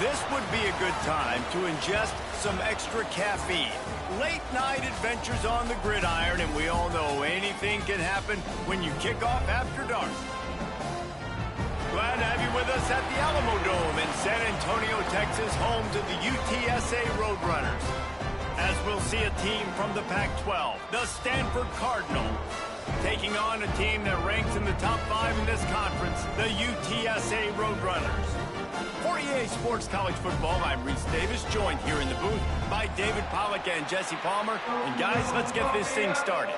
This would be a good time to ingest some extra caffeine. Late-night adventures on the gridiron, and we all know anything can happen when you kick off after dark. Glad to have you with us at the Alamo Dome in San Antonio, Texas, home to the UTSA Roadrunners. As we'll see a team from the Pac-12, the Stanford Cardinals, taking on a team that ranks in the top 5 in this conference, the UTSA Roadrunners. For EA Sports College Football, I'm Reese Davis, joined here in the booth by David Pollack and Jesse Palmer. And guys, let's get this thing started.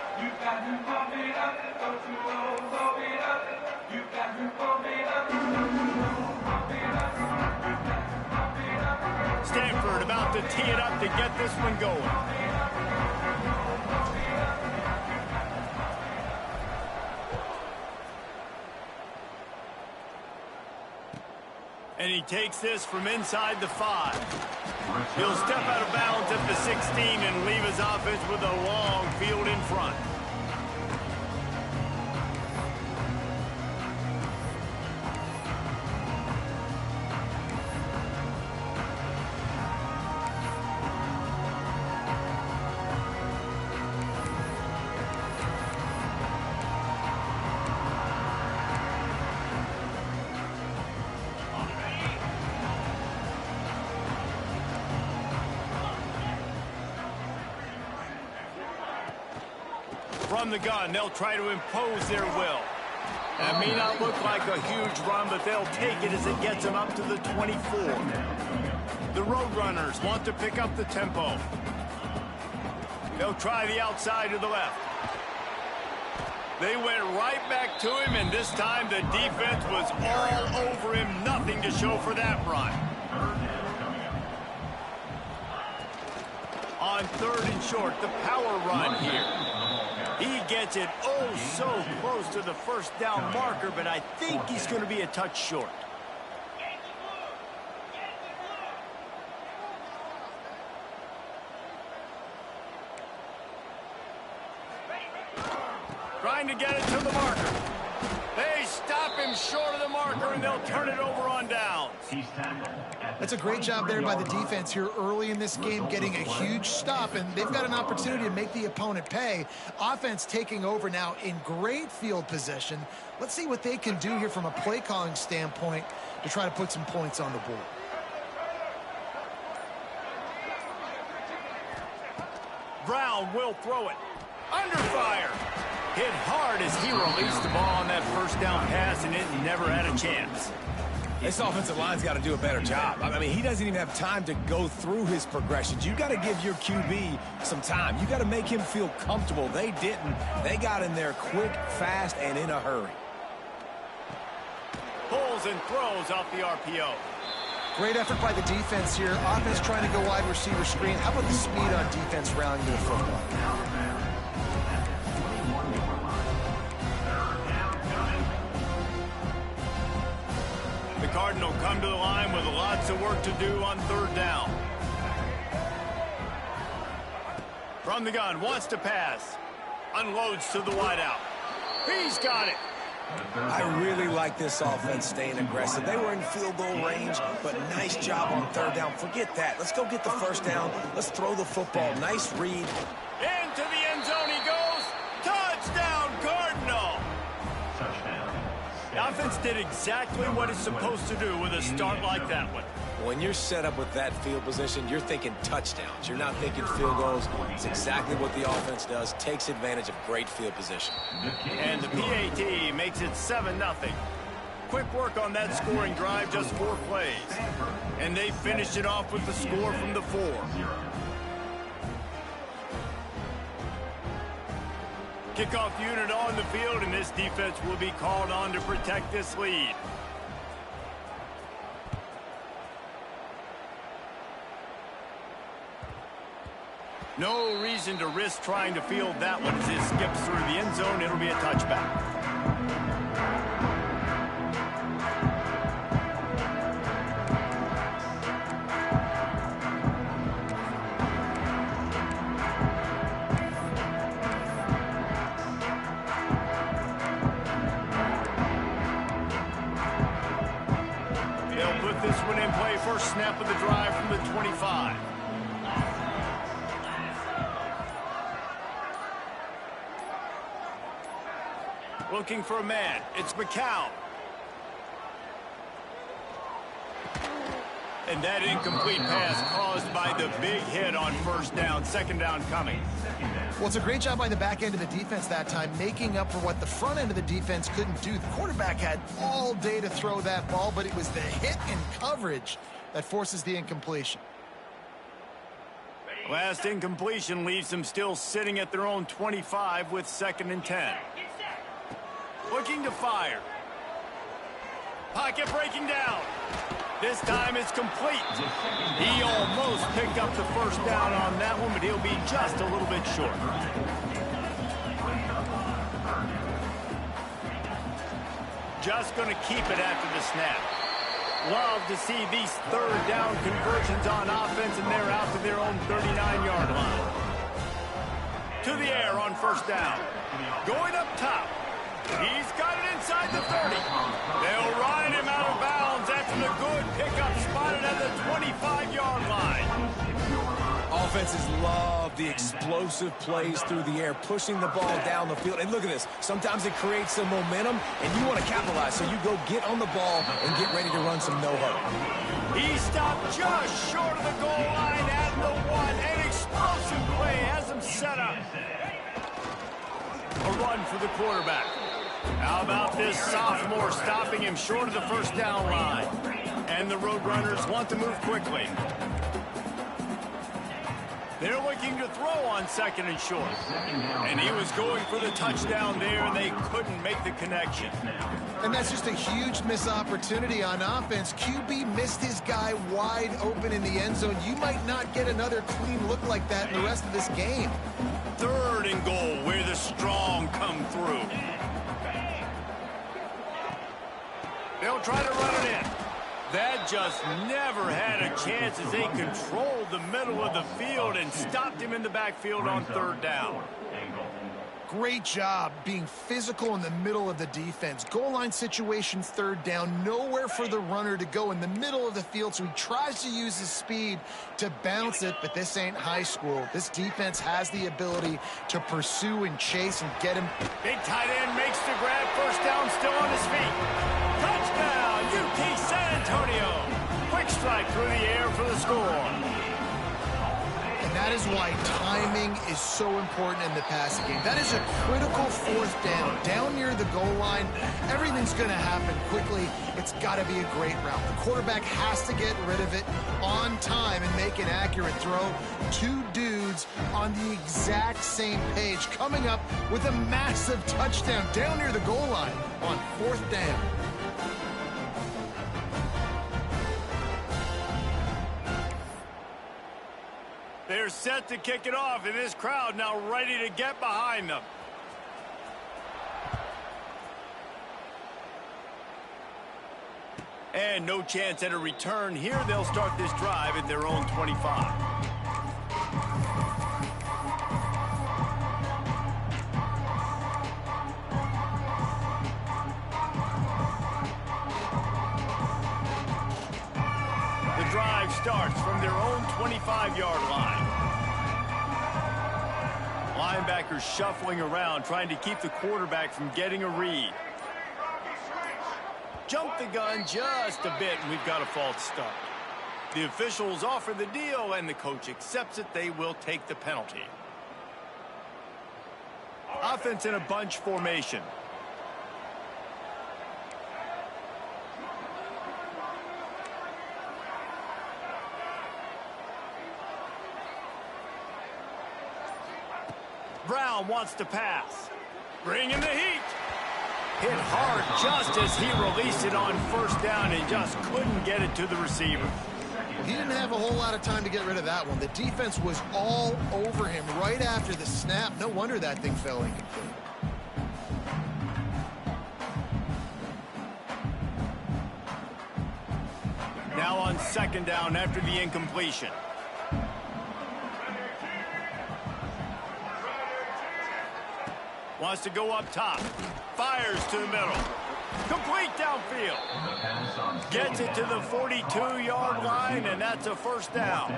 Stanford about to tee it up to get this one going. And he takes this from inside the 5. He'll step out of bounds at the 16 and leave his offense with a long field in front. From the gun, they'll try to impose their will. That may not look like a huge run, but they'll take it as it gets them up to the 24. The Roadrunners want to pick up the tempo. They'll try the outside to the left. They went right back to him, and this time the defense was all over him. Nothing to show for that run. On 3rd and short, the power run here. He gets it oh so close to the first down marker, but I think he's going to be a touch short. Trying to get it to the marker. They stop him short of the marker, and they'll turn it over on downs. That's a great job there by the defense here early in this game, getting a huge stop, and they've got an opportunity to make the opponent pay. Offense taking over now in great field position. Let's see what they can do here from a play calling standpoint to try to put some points on the board. Brown will throw it. Under fire. Hit hard as he released the ball on that first down pass, and it never had a chance. This offensive line's got to do a better job. I mean, he doesn't even have time to go through his progressions. You got to give your QB some time. You got to make him feel comfortable. They didn't. They got in there quick, fast, and in a hurry. Pulls and throws off the RPO. Great effort by the defense here. Offense trying to go wide receiver screen. How about the speed on defense rallying to the football? The Cardinal come to the line with lots of work to do on 3rd down. From the gun, wants to pass. Unloads to the wideout. He's got it. I really like this offense staying aggressive. They were in field goal range, but nice job on 3rd down. Forget that. Let's go get the first down. Let's throw the football. Nice read. Into the end zone he goes. Touchdown, Cardinal. The offense did exactly what it's supposed to do with a start like that one. When you're set up with that field position, you're thinking touchdowns. You're not thinking field goals. It's exactly what the offense does. Takes advantage of great field position. And the PAT makes it 7-0. Quick work on that scoring drive, just 4 plays. And they finished it off with the score from the 4. Kickoff unit on the field, and this defense will be called on to protect this lead. No reason to risk trying to field that one as it skips through the end zone. It'll be a touchback. They'll put this one in play. First snap of the drive from the 25. Looking for a man. It's McCown. And that incomplete pass caused by the big hit on first down. Second down coming. Well, it's a great job by the back end of the defense that time, making up for what the front end of the defense couldn't do. The quarterback had all day to throw that ball, but it was the hit and coverage that forces the incompletion. Last incompletion leaves them still sitting at their own 25 with 2nd and 10. Looking to fire. Pocket breaking down. This time it's complete. He almost picked up the first down on that one, but he'll be just a little bit short. Just going to keep it after the snap. Love to see these third down conversions on offense, and they're out to their own 39-yard line. To the air on first down. Going up top. He's got it inside the 30. They'll ride him out of bounds after the good pickup spotted at the 25-yard line. Offenses love the explosive plays through the air, pushing the ball down the field. And look at this. Sometimes it creates some momentum, and you want to capitalize. So you go get on the ball and get ready to run some no-huddle. He stopped just short of the goal line at the 1. An explosive play has him set up. A run for the quarterback. How about this sophomore stopping him short of the first down line? And the Roadrunners want to move quickly. They're looking to throw on 2nd and short. And he was going for the touchdown there, and they couldn't make the connection. And that's just a huge missed opportunity on offense. QB missed his guy wide open in the end zone. You might not get another clean look like that in the rest of this game. 3rd and goal, where the strong come through. They'll try to run it in. That just never had a chance as they controlled the middle of the field and stopped him in the backfield on 3rd down. Great job being physical in the middle of the defense. Goal line situation, 3rd down. Nowhere for the runner to go in the middle of the field, so he tries to use his speed to bounce it, but this ain't high school. This defense has the ability to pursue and chase and get him. Big tight end makes the grab. First down, still on his feet. Touchdown, UT San Antonio. Quick strike through the air for the score. And that is why timing is so important in the passing game. That is a critical 4th down. Down near the goal line, everything's going to happen quickly. It's got to be a great route. The quarterback has to get rid of it on time and make an accurate throw. 2 dudes on the exact same page, coming up with a massive touchdown down near the goal line on 4th down. They're set to kick it off, and this crowd now ready to get behind them. And no chance at a return here. They'll start this drive at their own 25. The drive starts from their own 25-yard line. Linebackers shuffling around, trying to keep the quarterback from getting a read. Jump the gun just a bit, and we've got a false start. The officials offer the deal, and the coach accepts it. They will take the penalty. Offense in a bunch formation. Brown wants to pass. Bring in the heat. Hit hard just as he released it on first down and just couldn't get it to the receiver. He didn't have a whole lot of time to get rid of that one. The defense was all over him right after the snap. No wonder that thing fell incomplete. Now on 2nd down after the incompletion. Wants to go up top. Fires to the middle. Complete downfield. Gets it to the 42-yard line, and that's a first down.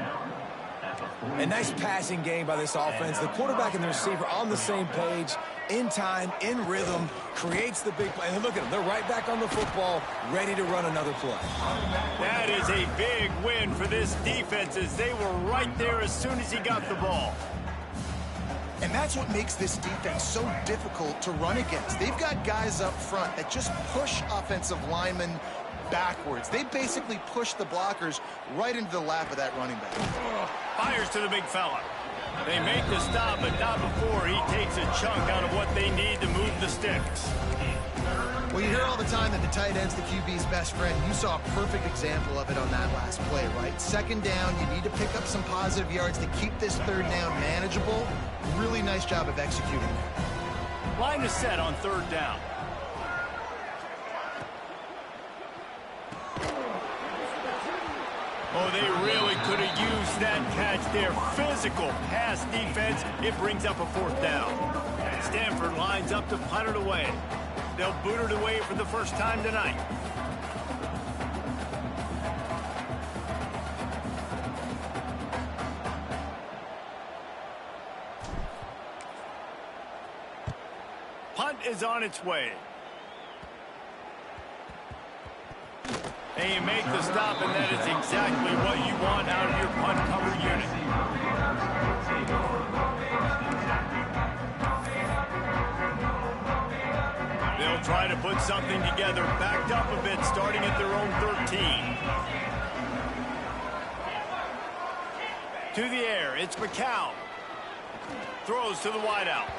A nice passing game by this offense. The quarterback and the receiver on the same page, in time, in rhythm, creates the big play. And look at them. They're right back on the football, ready to run another play. That is a big win for this defense as they were right there as soon as he got the ball. And that's what makes this defense so difficult to run against. They've got guys up front that just push offensive linemen backwards. They basically push the blockers right into the lap of that running back. Fires to the big fella. They make the stop, but not before he takes a chunk out of what they need to move the sticks. Well, you hear all the time that the tight end's the QB's best friend. You saw a perfect example of it on that last play, right? Second down, you need to pick up some positive yards to keep this third down manageable. Really nice job of executing. Line is set on third down. Oh, they really could have used that catch there. Physical pass defense. It brings up a fourth down. Stanford lines up to punt it away. They'll boot it away for the first time tonight. Punt is on its way. And you make the stop, and that is exactly what you want out of your punt cover unit. They'll try to put something together, backed up a bit, starting at their own 13. To the air, it's McCown. Throws to the wideout.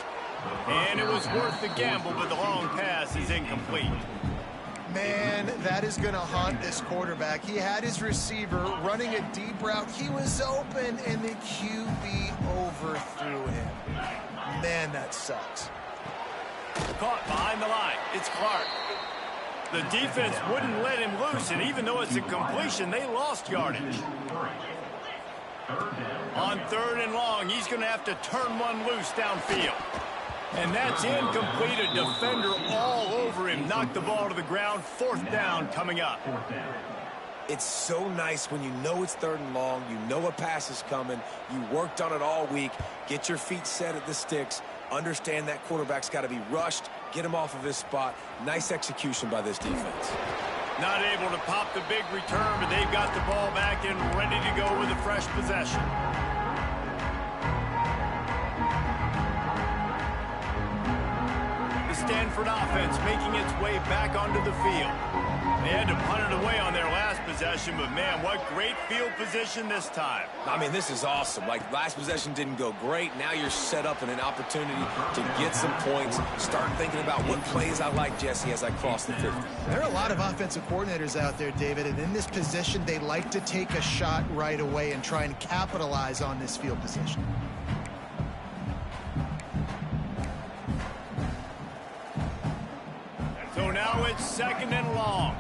And it was worth the gamble, but the long pass is incomplete. Man, that is going to haunt this quarterback. He had his receiver running a deep route. He was open, and the QB overthrew him. Man, that sucks. Caught behind the line. It's Clark. The defense wouldn't let him loose, and even though it's a completion, they lost yardage. On third and long, he's going to have to turn one loose downfield. And that's incomplete. A defender all over him. Knocked the ball to the ground. Fourth down coming up. It's so nice when you know it's third and long. You know a pass is coming. You worked on it all week. Get your feet set at the sticks. Understand that quarterback's got to be rushed. Get him off of his spot. Nice execution by this defense. Not able to pop the big return, but they've got the ball back and ready to go with a fresh possession. Stanford offense making its way back onto the field. They had to punt it away on their last possession, but man, what great field position this time. I mean, this is awesome. Like, last possession didn't go great. Now you're set up in an opportunity to get some points. Start thinking about what plays I like, Jesse, as I cross the 50. There are a lot of offensive coordinators out there, David, and in this position, they like to take a shot right away and try and capitalize on this field position. So now it's second and long.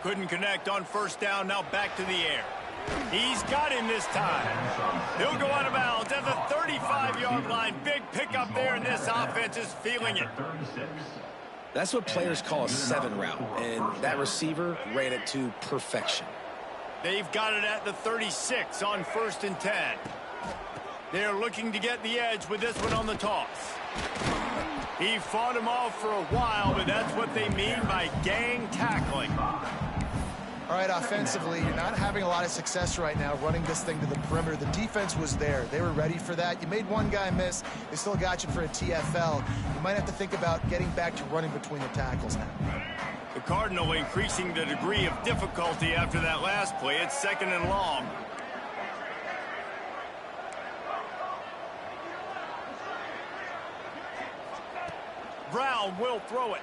Couldn't connect on first down. Now back to the air. He's got him this time. He'll go out of bounds at the 35-yard line. Big pickup there, and this offense is feeling it. That's what players call a 7 route, and that receiver ran it to perfection. They've got it at the 36 on first and 10. They're looking to get the edge with this one on the toss. He fought him off for a while, but that's what they mean by gang tackling. All right, offensively, you're not having a lot of success right now running this thing to the perimeter. The defense was there. They were ready for that. You made one guy miss. They still got you for a TFL. You might have to think about getting back to running between the tackles now. The Cardinal increasing the degree of difficulty after that last play. It's second and long. Brown will throw it.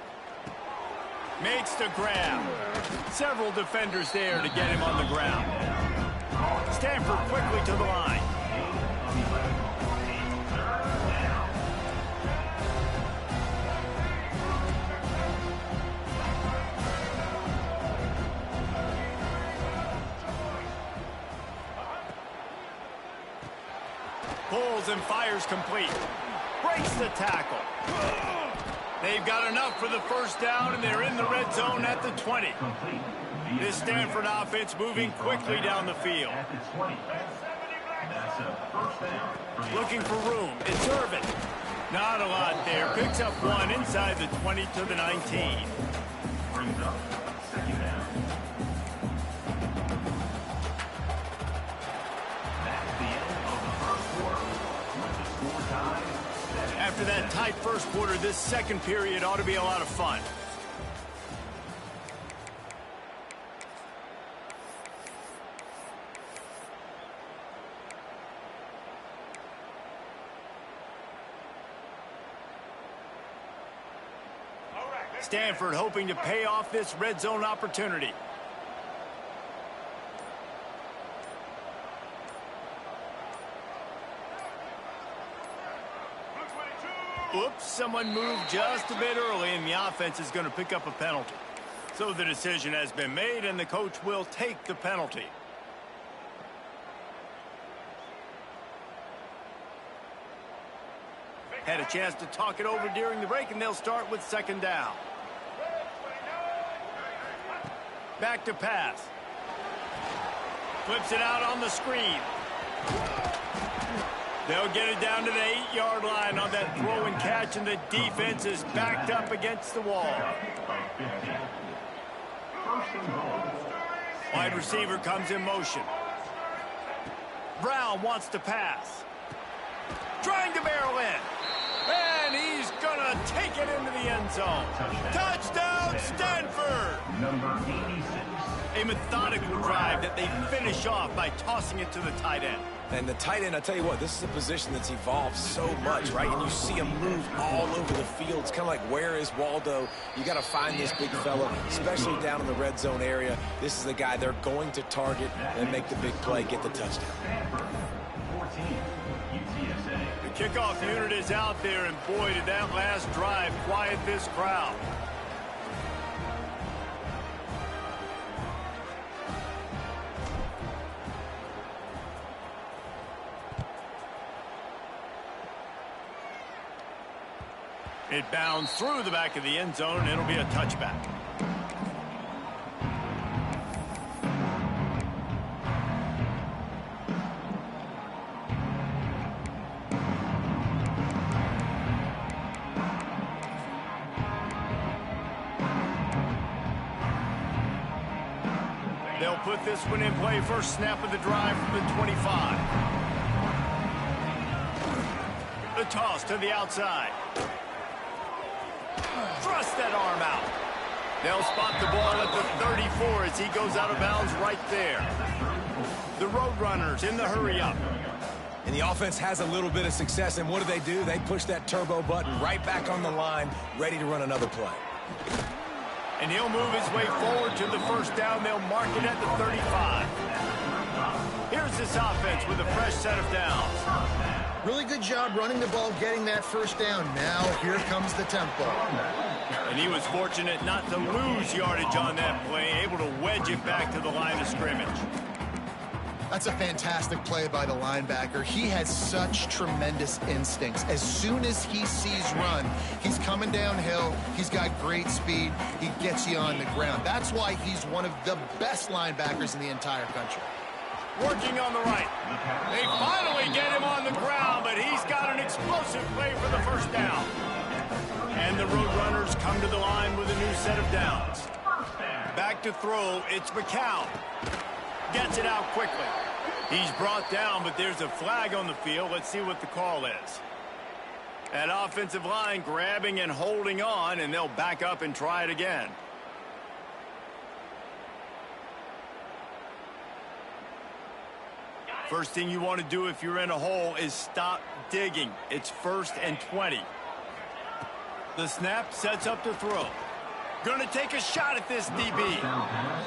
Makes the grab. Several defenders there to get him on the ground. Stanford quickly to the line. Pulls and fires complete. breaks the tackle. They've got enough for the first down, and they're in the red zone at the 20. This Stanford offense moving quickly down the field. Looking for room. It's Irvin. Not a lot there. Picks up one inside the 20 to the 19. Brings up second down. That's the end of the first quarter. With the score tied. After that tight first quarter, this second period ought to be a lot of fun. Stanford hoping to pay off this red zone opportunity. Oops, someone moved just a bit early, and the offense is going to pick up a penalty. So the decision has been made, and the coach will take the penalty. Had a chance to talk it over during the break, and they'll start with second down. Back to pass. Flips it out on the screen. They'll get it down to the 8-yard line on that throw and catch, and the defense is backed up against the wall. Wide receiver comes in motion. Brown wants to pass. Trying to barrel in. And he's going to take it into the end zone. Touchdown, Stanford! Number 86. A methodical drive that they finish off by tossing it to the tight end. And the tight end, I tell you what, this is a position that's evolved so much, right? And you see him move all over the field. It's kind of like, where is Waldo? You got to find this big fella, especially down in the red zone area. This is the guy they're going to target and make the big play, get the touchdown. 14, UTSA. The kickoff unit is out there, and boy, did that last drive quiet this crowd. It bounds through the back of the end zone, and it'll be a touchback. They'll put this one in play. First snap of the drive from the 25. The toss to the outside. Thrust that arm out. They'll spot the ball at the 34 as he goes out of bounds right there. The Roadrunners in the hurry-up. And the offense has a little bit of success, and what do? They push that turbo button right back on the line, ready to run another play. And he'll move his way forward to the first down. They'll mark it at the 35. Here's this offense with a fresh set of downs. Really good job running the ball, getting that first down. Now here comes the tempo. And he was fortunate not to lose yardage on that play, able to wedge it back to the line of scrimmage. That's a fantastic play by the linebacker. He has such tremendous instincts. As soon as he sees run, he's coming downhill. He's got great speed. He gets you on the ground. That's why he's one of the best linebackers in the entire country. Working on the right. They finally get him on the ground, but he's got an explosive play for the first down. And the Roadrunners come to the line with a new set of downs. Back to throw, it's McCown. Gets it out quickly. He's brought down, but there's a flag on the field. Let's see what the call is. That offensive line grabbing and holding on, and they'll back up and try it again. First thing you want to do if you're in a hole is stop digging. It's 1st and 20. The snap sets up to throw. Going to take a shot at this DB.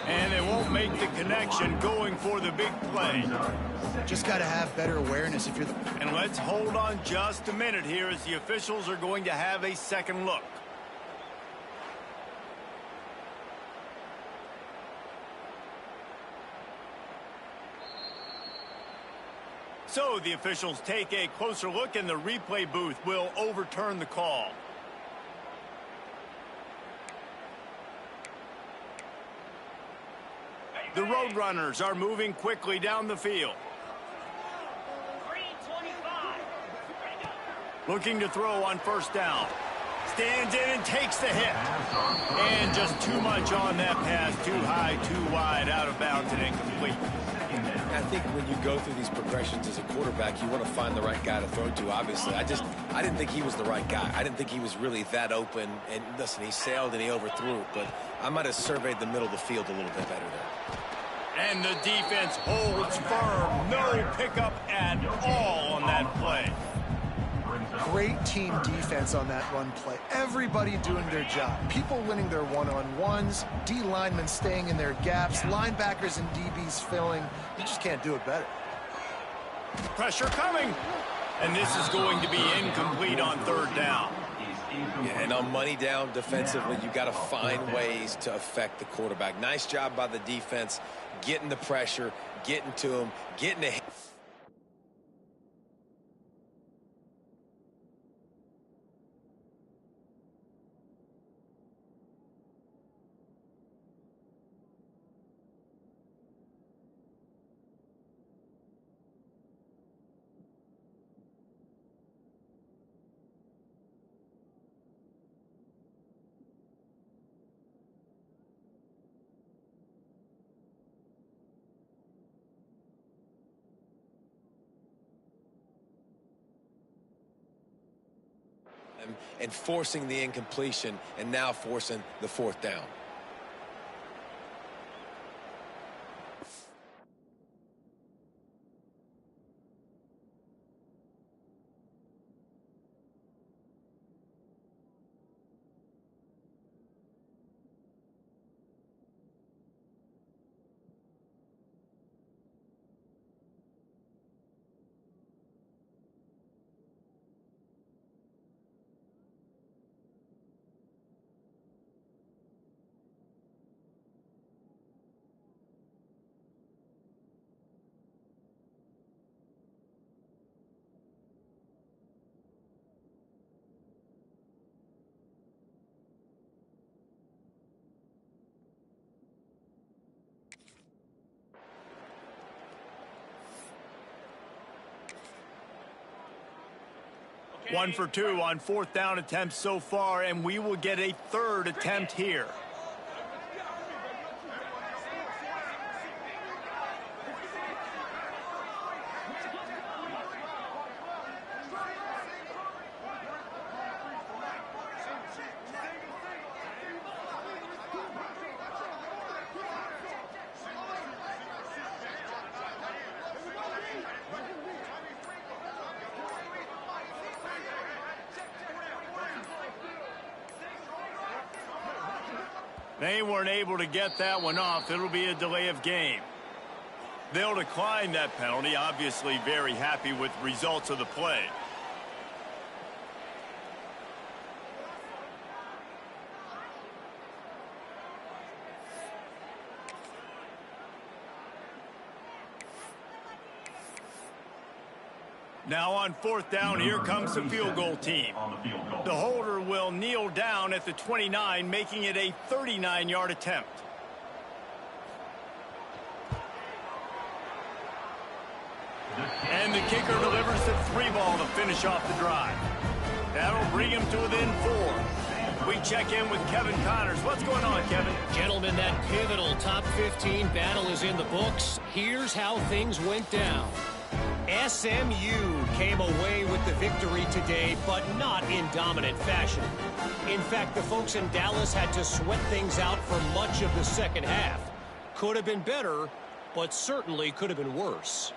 And they won't make the connection going for the big play. Just got to have better awareness if you're the... And let's hold on just a minute here as the officials are going to have a second look. So the officials take a closer look, and the replay booth will overturn the call. The Roadrunners are moving quickly down the field. Looking to throw on first down. Stands in and takes the hit. And just too much on that pass. Too high, too wide, out of bounds, and incomplete. I think when you go through these progressions as a quarterback, you want to find the right guy to throw to, obviously. I didn't think he was the right guy. I didn't think he was really that open. And listen, he sailed and he overthrew it, but I might have surveyed the middle of the field a little bit better there. And the defense holds firm. No pickup at all on that play. Great team defense on that run play. Everybody doing their job. People winning their one-on-ones, D linemen staying in their gaps, linebackers and DBs filling. You just can't do it better. Pressure coming. And this is going to be incomplete on third down. Yeah, and on money down defensively, you got to find ways to affect the quarterback. Nice job by the defense, getting the pressure, getting to him, getting ahead. And forcing the incompletion, and now forcing the fourth down. One for two on fourth down attempts so far, and we will get a third attempt here. They weren't able to get that one off. It'll be a delay of game. They'll decline that penalty. Obviously very happy with results of the play. Now on fourth down, here comes the field goal team. The holder will kneel down at the 29, making it a 39-yard attempt. And the kicker delivers the 3-ball to finish off the drive. That'll bring him to within 4. We check in with Kevin Connors. What's going on, Kevin? Gentlemen, that pivotal top 15 battle is in the books. Here's how things went down. SMU came away with the victory today, but not in dominant fashion. In fact, the folks in Dallas had to sweat things out for much of the second half. Could have been better, but certainly could have been worse.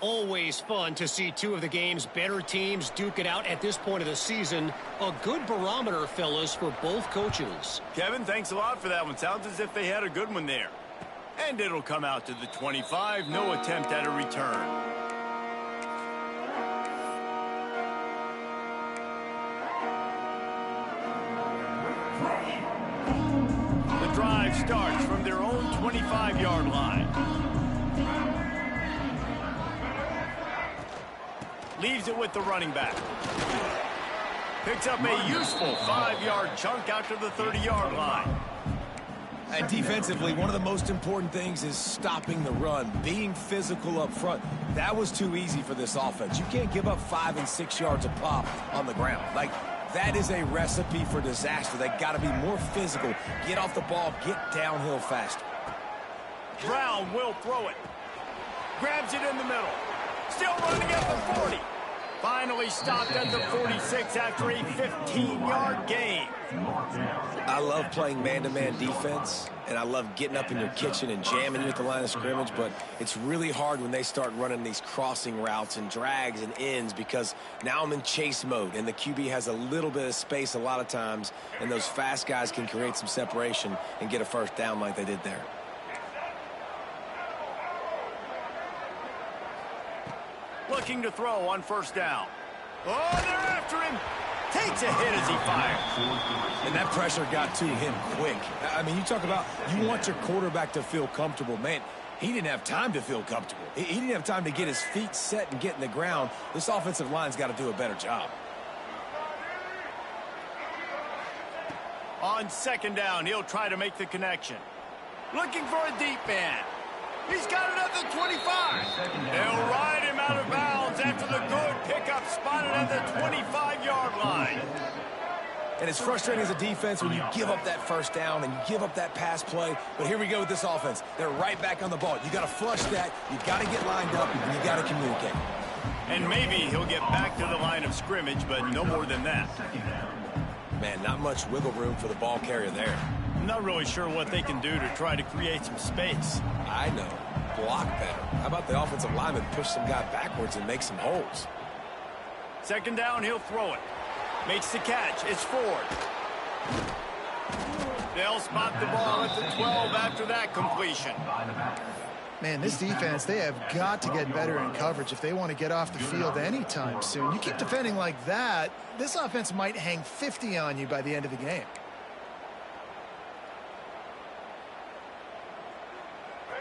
Always fun to see two of the game's better teams duke it out at this point of the season. A good barometer, fellas, for both coaches. Kevin, thanks a lot for that one. Sounds as if they had a good one there. And it'll come out to the 25. No attempt at a return. The drive starts from their own 25-yard line. Leaves it with the running back. Picks up a useful 5-yard chunk out to the 30-yard line. And defensively, one of the most important things is stopping the run, being physical up front. That was too easy for this offense. You can't give up 5 and 6 yards a pop on the ground. Like, that is a recipe for disaster. They got to be more physical, get off the ball, get downhill faster. Brown will throw it. Grabs it in the middle. Still running at the 40. Finally stopped at the 46 after a 15-yard gain. I love playing man-to-man defense, and I love getting up in your kitchen and jamming you at the line of scrimmage, but it's really hard when they start running these crossing routes and drags and ends because now I'm in chase mode, and the QB has a little bit of space a lot of times, and those fast guys can create some separation and get a first down like they did there. Looking to throw on first down. Oh, they're after him. Takes a hit as he fires. And that pressure got to him quick. I mean, you talk about you want your quarterback to feel comfortable. Man, he didn't have time to feel comfortable. He didn't have time to get his feet set and get in the ground. This offensive line's got to do a better job. On second down, he'll try to make the connection. Looking for a deep man. He's got it at the 25. They'll ride him out of bounds after the good pickup spotted at the 25-yard line. And it's frustrating as a defense when you give up that first down and you give up that pass play. But here we go with this offense. They're right back on the ball. You got to flush that. You got to get lined up, and you got to communicate. And maybe he'll get back to the line of scrimmage, but no more than that. Man, not much wiggle room for the ball carrier there. I'm not really sure what they can do to try to create some space. I know. Block better. How about the offensive lineman push some guy backwards and make some holes? Second down, he'll throw it. Makes the catch. It's Ford. They'll spot the ball at the 12 after that completion. Man, this defense, they have got to get better in coverage if they want to get off the field anytime soon. You keep defending like that, this offense might hang 50 on you by the end of the game.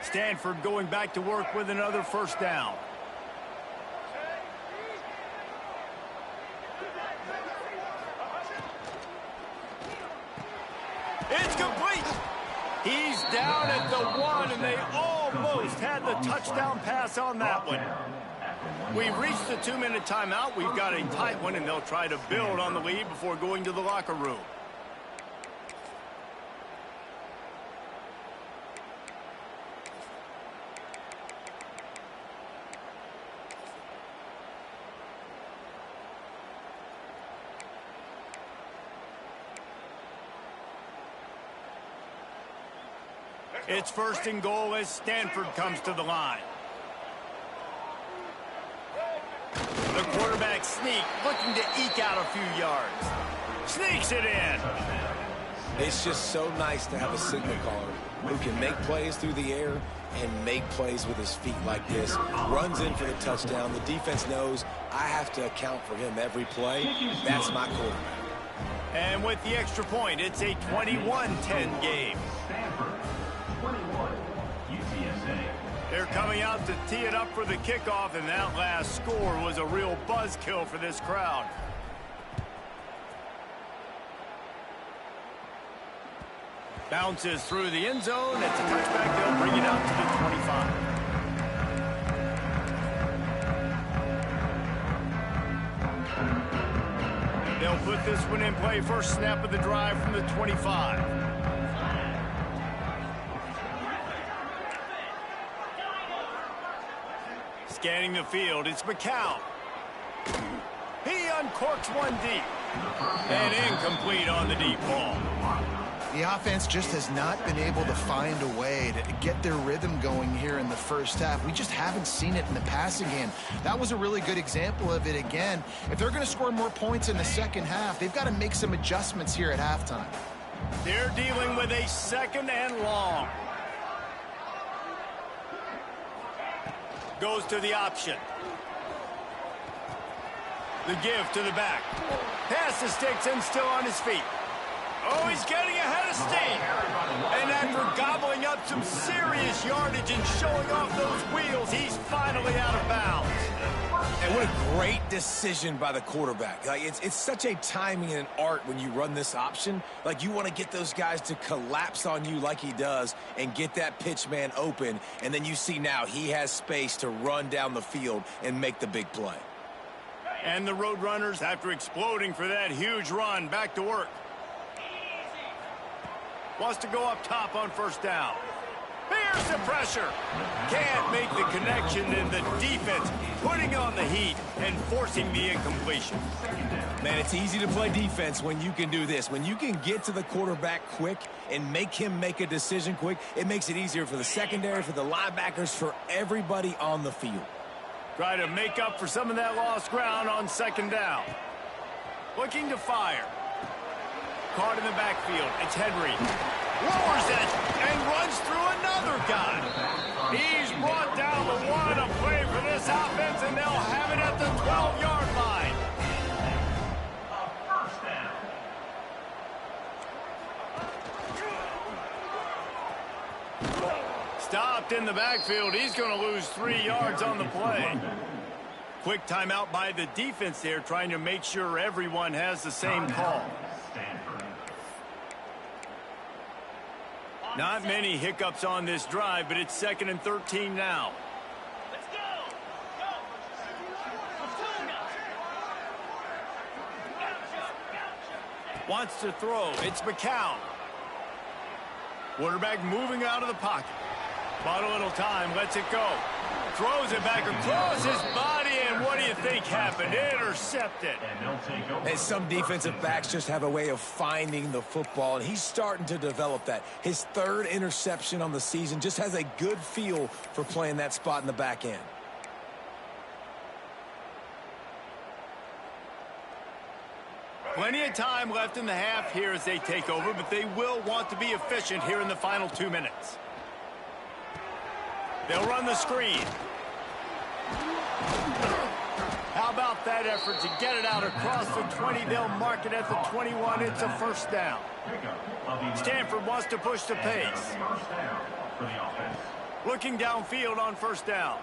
Stanford going back to work with another first down. It's complete. He's down at the 1, and they almost had the touchdown pass on that one. We reached the 2-minute timeout. We've got a tight one, and they'll try to build on the lead before going to the locker room. It's first and goal as Stanford comes to the line. The quarterback sneak, looking to eke out a few yards. Sneaks it in. It's just so nice to have a signal caller who can make plays through the air and make plays with his feet like this. Runs in for the touchdown. The defense knows I have to account for him every play. That's my quarterback. And with the extra point, it's a 21-10 game. Stanford, 21, UTSA. They're coming out to tee it up for the kickoff, and that last score was a real buzzkill for this crowd. Bounces through the end zone. It's a touchback. They'll bring it out to the 25. They'll put this one in play. First snap of the drive from the 25. Scanning the field, it's McCown. He uncorks one deep. And incomplete on the deep ball. The offense just has not been able to find a way to get their rhythm going here in the first half. We just haven't seen it in the passing game. That was a really good example of it again. If they're going to score more points in the second half, they've got to make some adjustments here at halftime. They're dealing with a second and long. Goes to the option. The give to the back. Pass to Sticks still on his feet. Oh, he's getting ahead of steam. And after gobbling up some serious yardage and showing off those wheels, he's finally out of bounds. And what a great decision by the quarterback. Like, it's such a timing and an art when you run this option. Like, you want to get those guys to collapse on you like he does and get that pitch man open. And then you see now he has space to run down the field and make the big play. And the Roadrunners, after exploding for that huge run, back to work. Wants to go up top on first down. Here's the pressure. Can't make the connection, and the defense putting on the heat and forcing the incompletion. Man, it's easy to play defense when you can do this. When you can get to the quarterback quick and make him make a decision quick, it makes it easier for the secondary, for the linebackers, for everybody on the field. Try to make up for some of that lost ground on second down. Looking to fire. Caught in the backfield. It's Henry. Lowers it and runs through another guy. He's brought down the one, a play for this offense, and they'll have it at the 12-yard line. First down. Stopped in the backfield. He's going to lose 3 yards on the play. Quick timeout by the defense there, trying to make sure everyone has the same call. Stanford. Not many hiccups on this drive, but it's 2nd and 13 now. Let's go! Go! Let's go now! Wants to throw. It's McCown. Quarterback moving out of the pocket. Bought a little time. Lets it go. Throws it back across his body, and what do you think happened? Intercepted. And they'll take over. And some defensive backs just have a way of finding the football, and he's starting to develop that. His 3rd interception on the season, just has a good feel for playing that spot in the back end. Plenty of time left in the half here as they take over, but they will want to be efficient here in the final 2 minutes. They'll run the screen. How about that effort to get it out across the 20? They'll mark it at the 21. It's a first down. Stanford wants to push the pace. First down for the offense. Looking downfield on first down.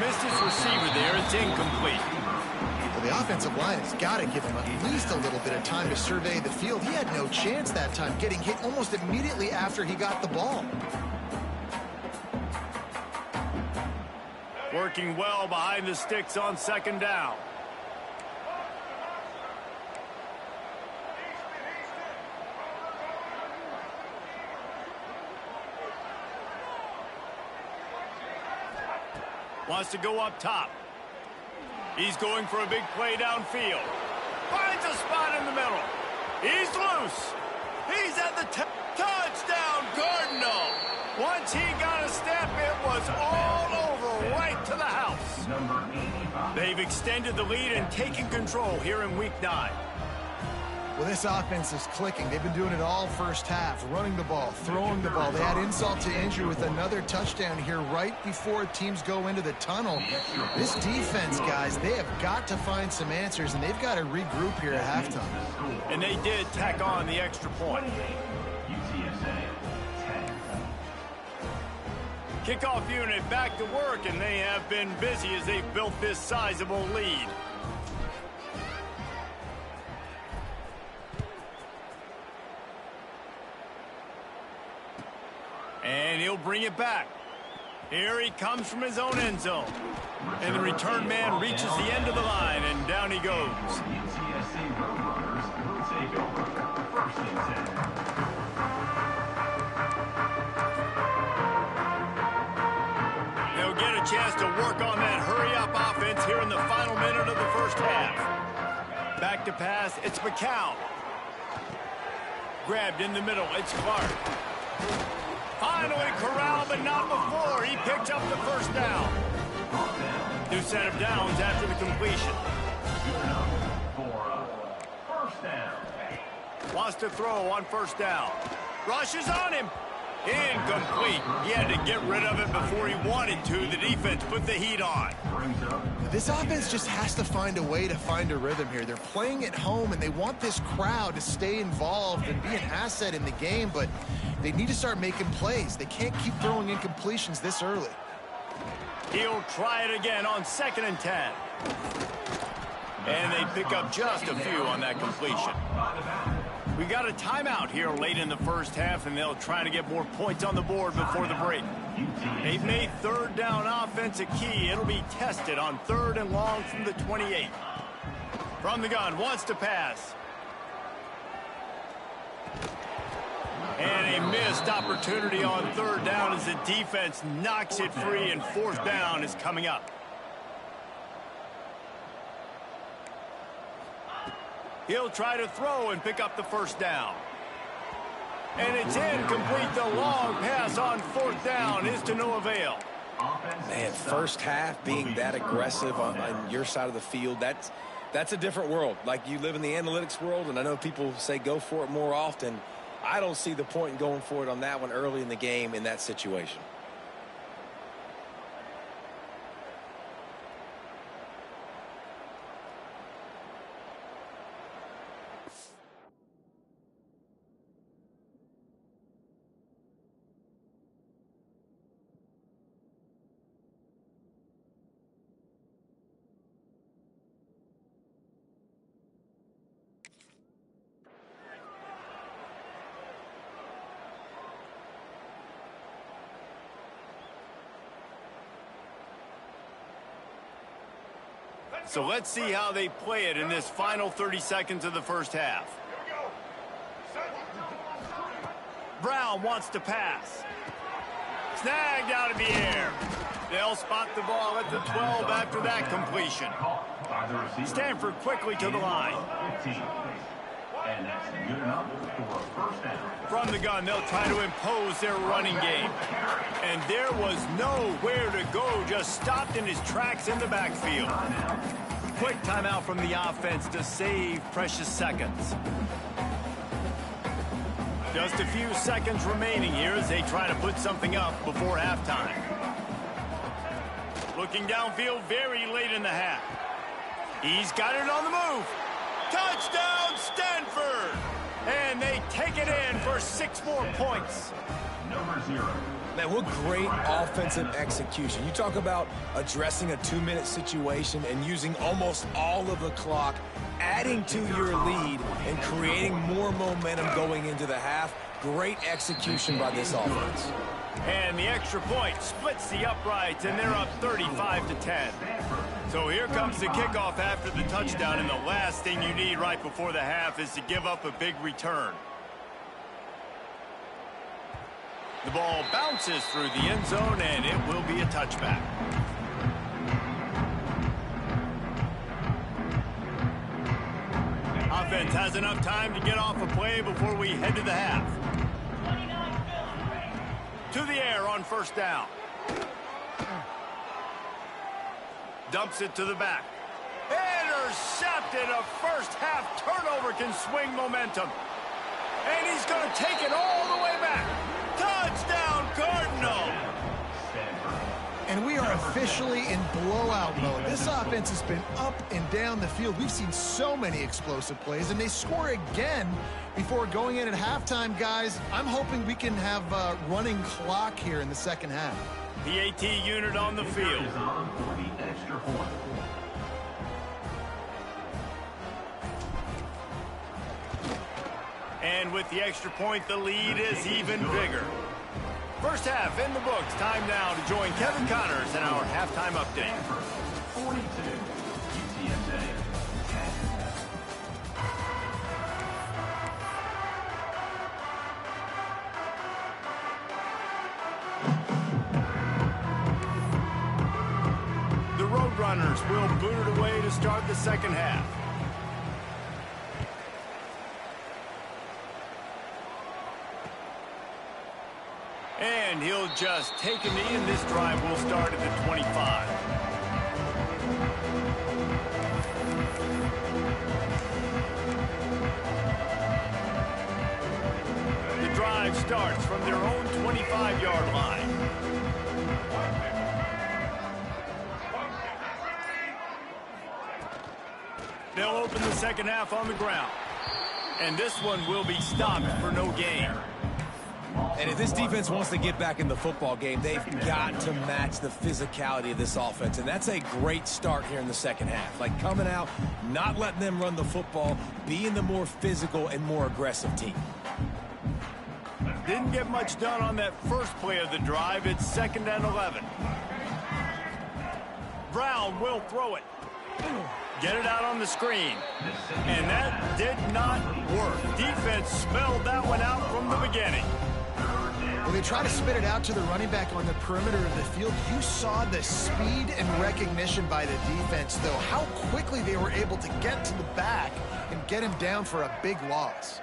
Missed his receiver there. It's incomplete. Well, the offensive line has got to give him at least a little bit of time to survey the field. He had no chance that time, getting hit almost immediately after he got the ball. Working well behind the sticks on second down. Wants to go up top. He's going for a big play downfield. Finds a spot in the middle. He's loose. He's at the touchdown, Cardinal. Once he got a step, it was all over, right to the house. Number 85. They've extended the lead and taken control here in Week 9. Well, this offense is clicking. They've been doing it all first half, running the ball, throwing the ball. They had insult to injury with another touchdown here right before teams go into the tunnel. This defense, guys, they have got to find some answers, and they've got to regroup here at halftime. And they did tack on the extra point. UTSA 10. Kickoff unit back to work, and they have been busy as they've built this sizable lead. And he'll bring it back. Here he comes from his own end zone. And the return man reaches the end of the line, and down he goes. UTSA Roadrunners will take over. First and 10. They'll get a chance to work on that hurry-up offense here in the final minute of the first half. Back to pass, it's McCown. Grabbed in the middle, it's Clark. Finally corralled, but not before. He picked up the first down. New set of downs after the completion. For first down. Wants to throw on first down. Rushes on him. Incomplete. He had to get rid of it before he wanted to. The defense put the heat on. Brings up. This offense just has to find a way to find a rhythm here. They're playing at home, and they want this crowd to stay involved and be an asset in the game, but they need to start making plays. They can't keep throwing incompletions this early. He'll try it again on 2nd and 10. And they pick up just a few on that completion. We got a timeout here late in the first half, and they'll try to get more points on the board before the break. They've made 3rd down offense a key. It'll be tested on 3rd and long from the 28. From the gun, wants to pass. And a missed opportunity on 3rd down as the defense knocks it free, and 4th down is coming up. He'll try to throw and pick up the 1st down. And it's incomplete. The long pass on 4th down is to no avail. Man, first half being that aggressive on your side of the field, that's a different world. Like, you live in the analytics world, and I know people say go for it more often. I don't see the point in going for it on that one early in the game in that situation. So let's see how they play it in this final 30 seconds of the first half. Brown wants to pass. Snagged out of the air. They'll spot the ball at the 12 after that completion. Stanford quickly to the line. And that's good enough for a 1st down. From the gun, they'll try to impose their running game. And there was nowhere to go, just stopped in his tracks in the backfield. Quick timeout from the offense to save precious seconds. Just a few seconds remaining here as they try to put something up before halftime. Looking downfield very late in the half. He's got it on the move. Touchdown, Stanford! And they take it in for 6 more points. Number 0. Man, what great offensive execution. You talk about addressing a 2-minute situation and using almost all of the clock, adding to your lead, and creating more momentum going into the half. Great execution by this offense. And the extra point splits the uprights, and they're up 35-10. So here comes the kickoff after the touchdown, and the last thing you need right before the half is to give up a big return. The ball bounces through the end zone, and it will be a touchback. Offense has enough time to get off a play before we head to the half. To the air on 1st down. Dumps it to the back. Intercepted. A first half turnover can swing momentum. And he's going to take it all the way back. Touchdown, Cardinal. And we are officially in blowout mode. This offense has been up and down the field. We've seen so many explosive plays, and they score again before going in at halftime, guys. I'm hoping we can have a running clock here in the second half. The AT unit on the field. Is on for the extra point. And with the extra point, the lead is even bigger. First half in the books. Time now to join Kevin Connors in our halftime update. 42, UTSA. The Roadrunners will boot it away to start the second half. And he'll just take a knee, and this drive will start at the 25. The drive starts from their own 25-yard line. They'll open the second half on the ground. And this one will be stopped for no gain. And if this defense wants to get back in the football game, they've got to match the physicality of this offense. And that's a great start here in the second half. Like coming out, not letting them run the football, being the more physical and more aggressive team. Didn't get much done on that first play of the drive. It's 2nd and 11. Brown will throw it. Get it out on the screen. And that did not work. Defense smelled that one out from the beginning. When they try to spit it out to the running back on the perimeter of the field, you saw the speed and recognition by the defense, though, how quickly they were able to get to the back and get him down for a big loss.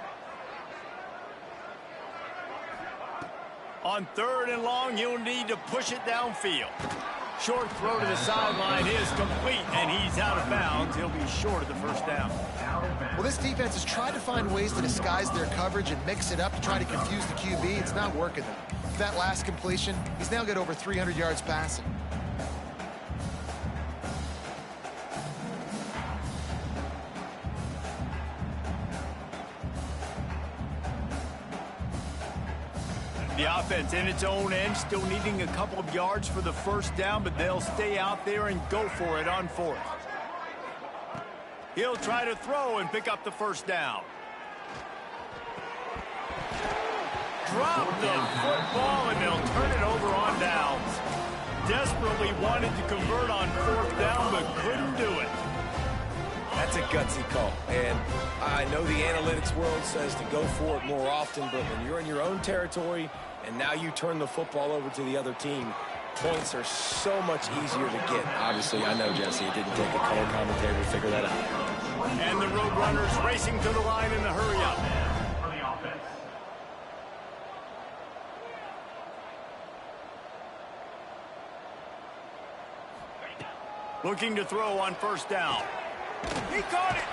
On 3rd and long, he'll need to push it downfield. Short throw to the sideline is complete, and he's out of bounds. He'll be short of the first down. Well, this defense has tried to find ways to disguise their coverage and mix it up to try to confuse the QB. It's not working, though. With that last completion, he's now got over 300 yards passing. The offense in its own end, still needing a couple of yards for the first down, but they'll stay out there and go for it on 4th. He'll try to throw and pick up the first down. Drop the football, and they'll turn it over on downs. Desperately wanted to convert on 4th down, but couldn't do it. That's a gutsy call. And I know the analytics world says to go for it more often, but when you're in your own territory and now you turn the football over to the other team, points are so much easier to get. Obviously, I know, Jesse, it didn't take a color commentator to figure that out. And the Roadrunners racing to the line in a hurry-up. Looking to throw on 1st down. He caught it.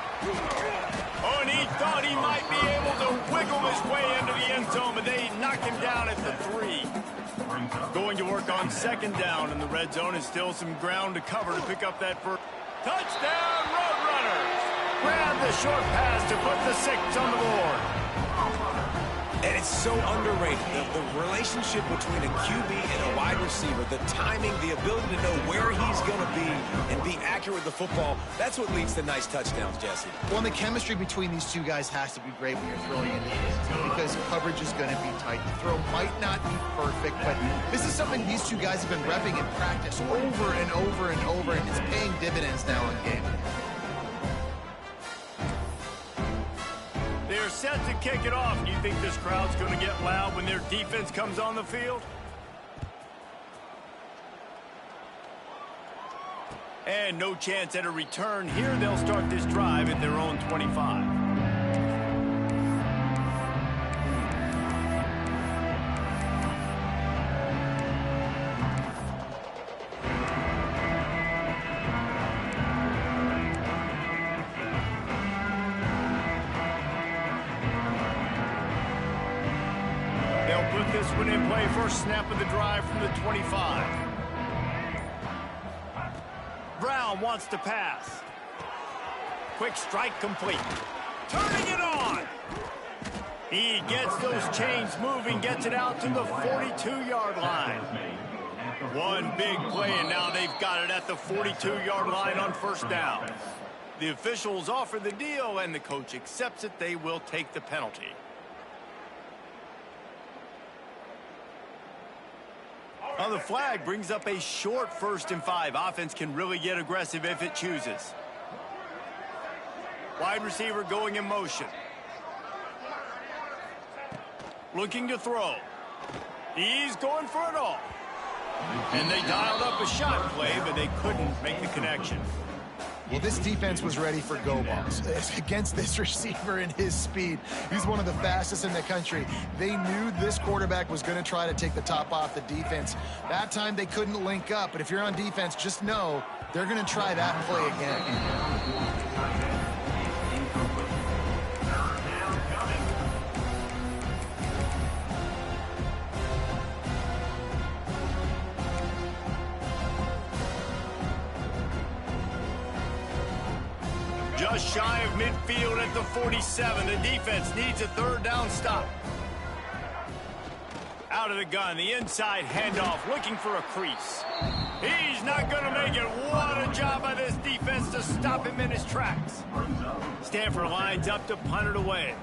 Oh, and he thought he might be able to wiggle his way into the end zone, but they knocked him down at the 3. Going to work on 2nd down in the red zone, and still some ground to cover to pick up that first. Touchdown, Roadrunners! Grab the short pass to put the 6 on the board. And it's so underrated. The relationship between a QB and a wide receiver, the timing, the ability to know where he's going to be and be accurate with the football, that's what leads to nice touchdowns, Jesse. Well, and the chemistry between these two guys has to be great when you're throwing into this, because coverage is going to be tight. The throw might not be perfect, but this is something these two guys have been repping in practice over and over and over, and it's paying dividends now in game. They're set to kick it off. Do you think this crowd's going to get loud when their defense comes on the field? And no chance at a return here. They'll start this drive at their own 25. This one in play, first snap of the drive from the 25. Brown wants to pass. Quick strike complete. Turning it on. He gets those chains moving, gets it out to the 42-yard line. One big play, and now they've got it at the 42-yard line on 1st down. The officials offer the deal, and the coach accepts it. They will take the penalty. Now the flag brings up a short 1st and 5. Offense can really get aggressive if it chooses. Wide receiver going in motion. Looking to throw. He's going for it all. And they dialed up a shot play, but they couldn't make the connection. Well, this defense was ready for go balls against this receiver and his speed. He's one of the fastest in the country. They knew this quarterback was going to try to take the top off the defense. That time they couldn't link up, but if you're on defense, just know they're going to try that play again. Just shy of midfield at the 47. The defense needs a 3rd down stop. out of the gun. The inside handoff, looking for a crease. He's not going to make it. What a job by this defense to stop him in his tracks. Stanford lines up to punt it away.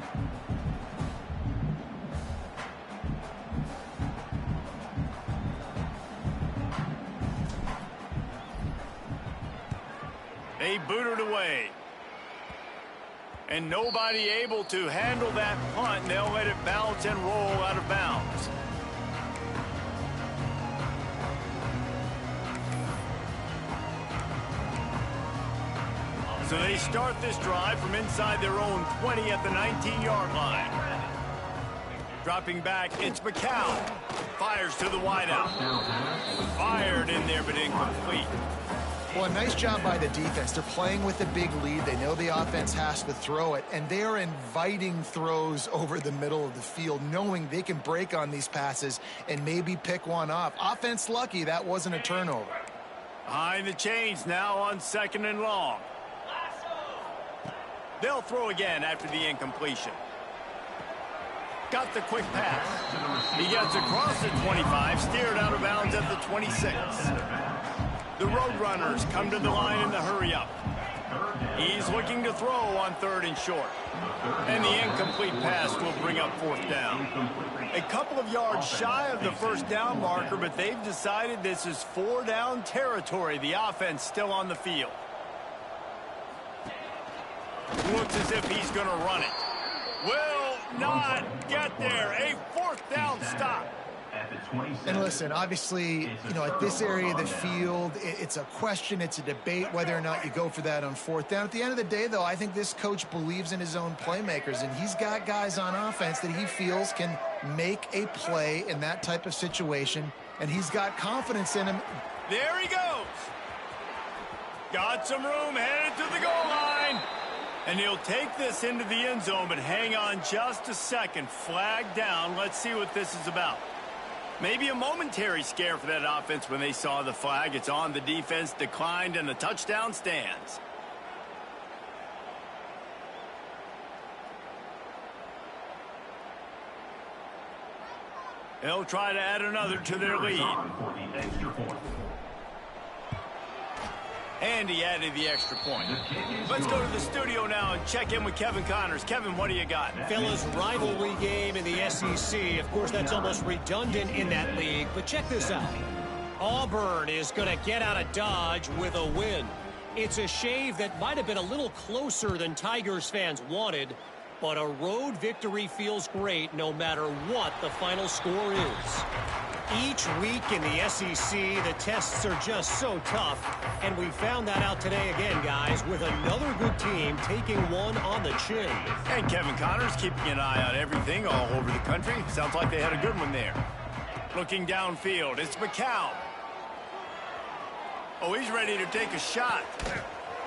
They boot it away. And nobody able to handle that punt, and they'll let it bounce and roll out of bounds. So they start this drive from inside their own 20 at the 19-yard line. Dropping back, it's McCown. Fires to the wideout. Fired in there, but incomplete. Well, a nice job by the defense. They're playing with a big lead. They know the offense has to throw it, and they are inviting throws over the middle of the field, knowing they can break on these passes and maybe pick one off. Offense lucky that wasn't a turnover. Behind the chains now on 2nd and long. They'll throw again after the incompletion. Got the quick pass. He gets across the 25, steered out of bounds at the 26. The Roadrunners come to the line in the hurry-up. He's looking to throw on 3rd and short. And the incomplete pass will bring up 4th down. A couple of yards shy of the 1st down marker, but they've decided this is 4-down territory. The offense still on the field. Looks as if he's going to run it. Will not get there. A 4th down stop. And listen, obviously, you know, at this area of the field, it's a question, it's a debate whether or not you go for that on 4th down. At the end of the day, though, I think this coach believes in his own playmakers, and he's got guys on offense that he feels can make a play in that type of situation, and he's got confidence in him. There he goes. Got some room, headed to the goal line. And he'll take this into the end zone, but hang on just a second. Flag down. Let's see what this is about. Maybe a momentary scare for that offense when they saw the flag. It's on, the defense declined, and the touchdown stands. They'll try to add another to their lead. And he added the extra point. Let's go to the studio now and check in with Kevin Connors. Kevin, what do you got? Fellas, rivalry game in the SEC. Of course, that's almost redundant in that league. But check this out. Auburn is going to get out of Dodge with a win. It's a shave that might have been a little closer than Tigers fans wanted. But a road victory feels great no matter what the final score is. Each week in the SEC, the tests are just so tough, and we found that out today again, guys, with another good team taking one on the chin. And Kevin Connors keeping an eye on everything all over the country. Sounds like they had a good one there. Looking downfield, it's McCown. Oh, he's ready to take a shot.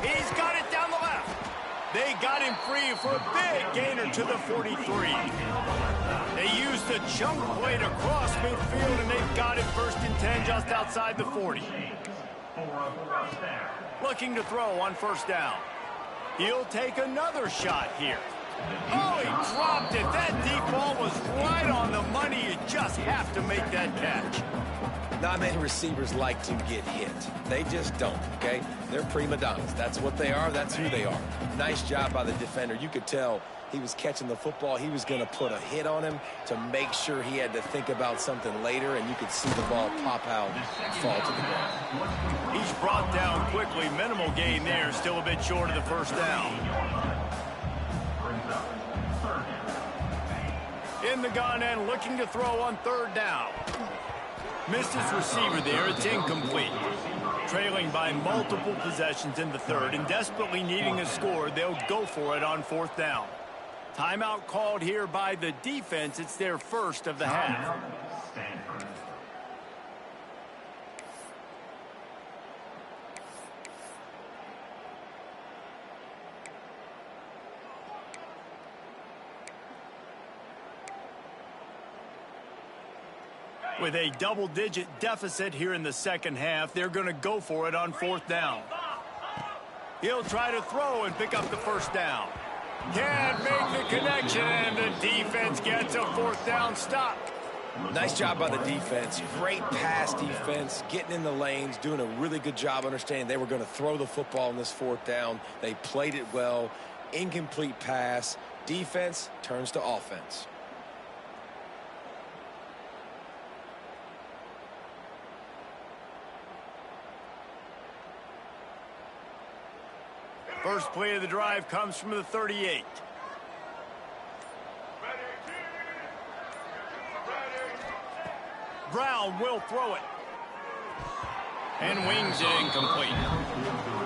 He's got it down the left. They got him free for a big gainer to the 43. They used the chunk play to cross midfield, and they've got it 1st and 10 just outside the 40. Looking to throw on 1st down. He'll take another shot here. Oh, he dropped it. That deep ball was right on the money. You just have to make that catch. Not many receivers like to get hit. They just don't, okay? They're prima donnas. That's what they are. That's who they are. Nice job by the defender. You could tell he was catching the football. He was going to put a hit on him to make sure he had to think about something later, and you could see the ball pop out and fall to the ground. He's brought down quickly. Minimal gain there. Still a bit short of the 1st down. In the gun and looking to throw on 3rd down. Missed his receiver there. It's incomplete. Trailing by multiple possessions in the 3rd and desperately needing a score, they'll go for it on 4th down. Timeout called here by the defense. It's their 1st of the half. With a double-digit deficit here in the 2nd half, they're going to go for it on 4th down. He'll try to throw and pick up the 1st down. Can't make the connection, and the defense gets a 4th down stop. Nice job by the defense. Great pass defense, getting in the lanes, doing a really good job understanding they were going to throw the football on this fourth down. They played it well. Incomplete pass. Defense turns to offense. First play of the drive comes from the 38. Brown will throw it. And wings it incomplete.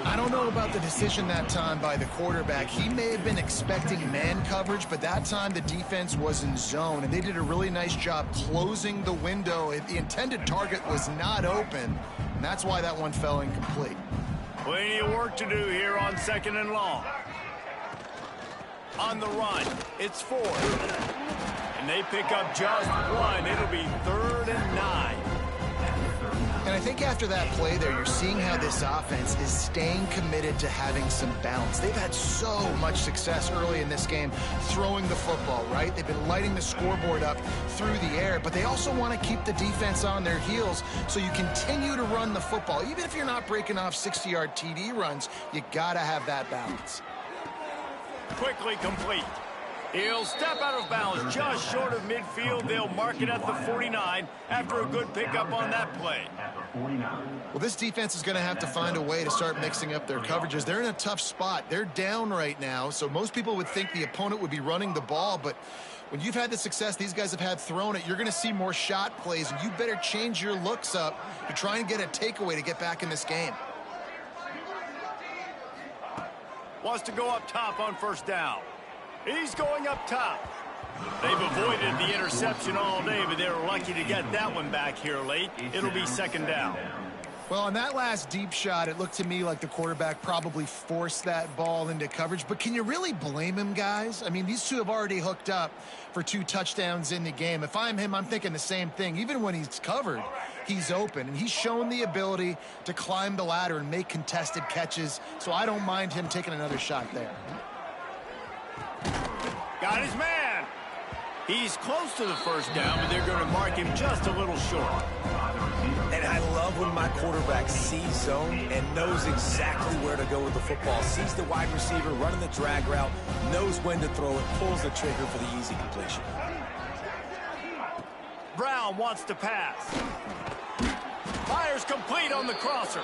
I don't know about the decision that time by the quarterback. He may have been expecting man coverage, but that time the defense was in zone, and they did a really nice job closing the window. The intended target was not open, and that's why that one fell incomplete. Plenty of work to do here on 2nd and long. On the run, it's 4. And they pick up just 1. It'll be 3rd and 9. And I think after that play there, you're seeing how this offense is staying committed to having some bounce. They've had so much success early in this game throwing the football, right? They've been lighting the scoreboard up through the air, but they also want to keep the defense on their heels, so you continue to run the football. Even if you're not breaking off 60-yard TD runs, you got to have that balance. Quickly complete. He'll step out of bounds just short of midfield. They'll mark it at the 49 after a good pickup on that play. Well, this defense is going to have to find a way to start mixing up their coverages. They're in a tough spot. They're down right now, so most people would think the opponent would be running the ball, but when you've had the success these guys have had throwing it, you're going to see more shot plays, and you better change your looks up to try and get a takeaway to get back in this game. Wants to go up top on 1st down. He's going up top. They've avoided the interception all day, but they're lucky to get that one back here late. It'll be 2nd down. Well, on that last deep shot, it looked to me like the quarterback probably forced that ball into coverage. But can you really blame him, guys? I mean, these two have already hooked up for 2 touchdowns in the game. If I'm him, I'm thinking the same thing. Even when he's covered, he's open. And he's shown the ability to climb the ladder and make contested catches. So I don't mind him taking another shot there. Got his man. He's close to the 1st down, but they're going to mark him just a little short. And I love when my quarterback sees zone and knows exactly where to go with the football. Sees the wide receiver running the drag route, knows when to throw it, pulls the trigger for the easy completion. Brown wants to pass. Fires complete on the crosser.